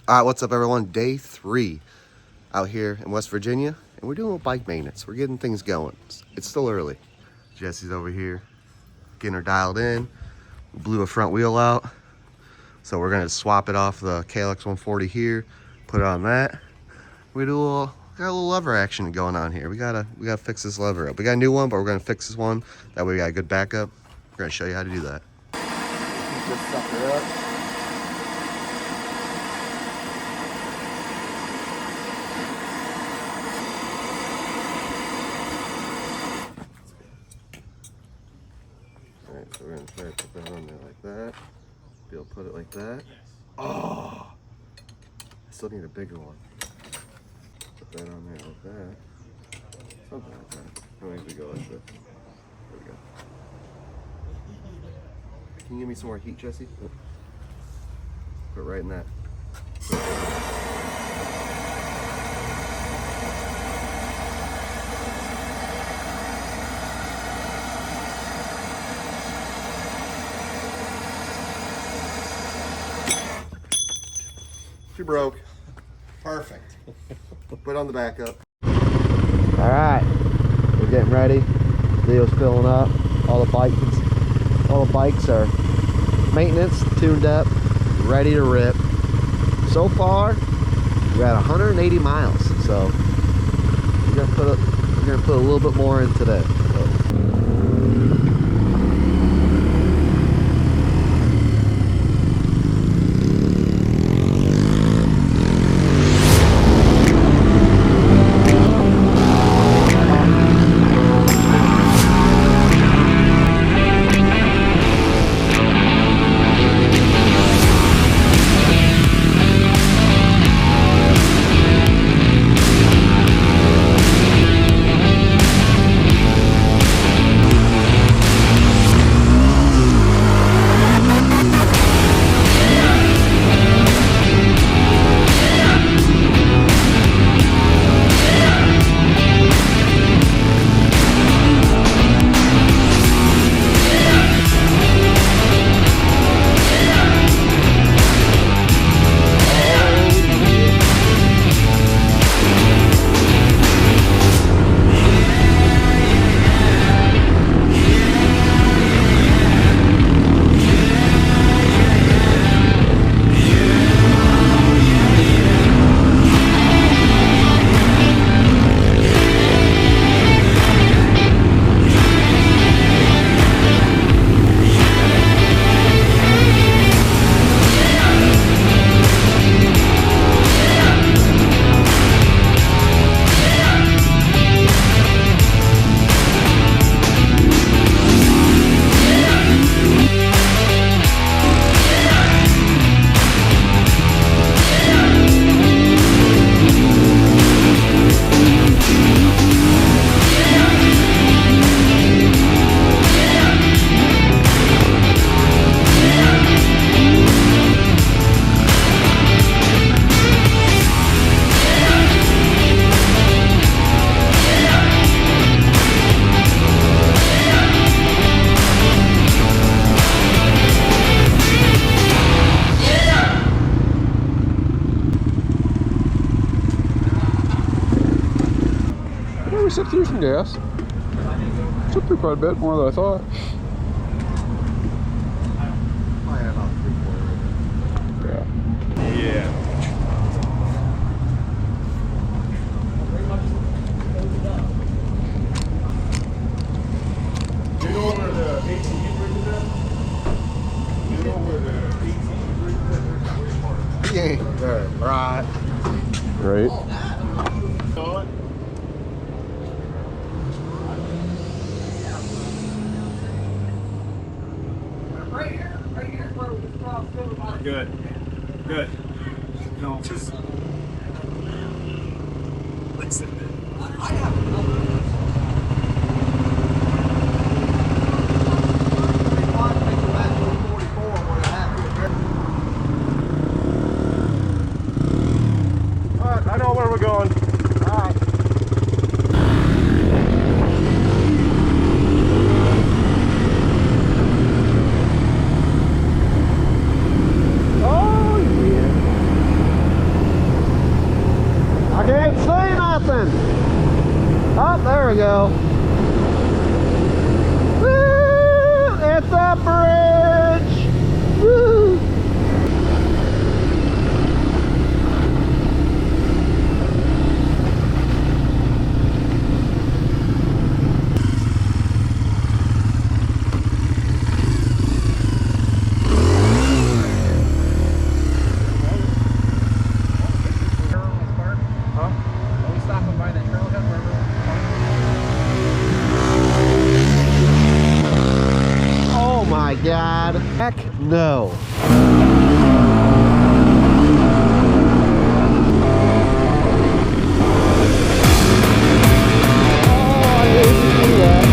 What's up, everyone? Day 3 out here in West Virginia, and we're doing a little bike maintenance. We're getting things going. It's still early. Jesse's over here getting her dialed in. We blew a front wheel out, so we're gonna swap it off the KLX 140 here, put it on that. We got a little lever action going on here. We gotta fix this lever up. We got a new one, but we're gonna fix this one. That way we got a good backup. We're gonna show you how to do that. Pick this sucker up. Alright, so we're gonna try to put that on there like that. Be able to put it like that. Oh! I still need a bigger one. Put that on there like that. Something like that. How many we go like this? There we go. Can you give me some more heat, Jesse? Put it right in that. She broke. Perfect. Put on the backup. All right, we're getting ready. Video's filling up. All the bikes are maintenance, tuned up, ready to rip. So far, we're at 180 miles. So we're gonna put a little bit more in today. We sipped through some gas. Sipped through quite a bit, more than I thought. Yeah. Yeah. You know where the ATV bridge is at? You know where the ATV bridge is at? Yeah. Right. Right. Good. Good. No, just listen. I have I know where we're going. All right. Oh yeah. crossing. Oh, there we go. Woo! It's a bridge. Woo! Oh my God. Heck no. Oh, I hate to do that.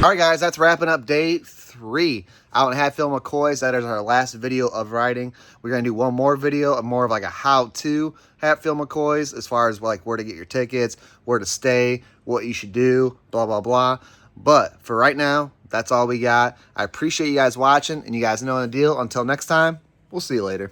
All right, guys, that's wrapping up day 3 out in Hatfield-McCoy's. That is our last video of riding. We're going to do one more video of more of like a how-to Hatfield-McCoy's as far as like where to get your tickets, where to stay, what you should do, blah, blah, blah. But for right now, that's all we got. I appreciate you guys watching, and you guys know the deal. Until next time, we'll see you later.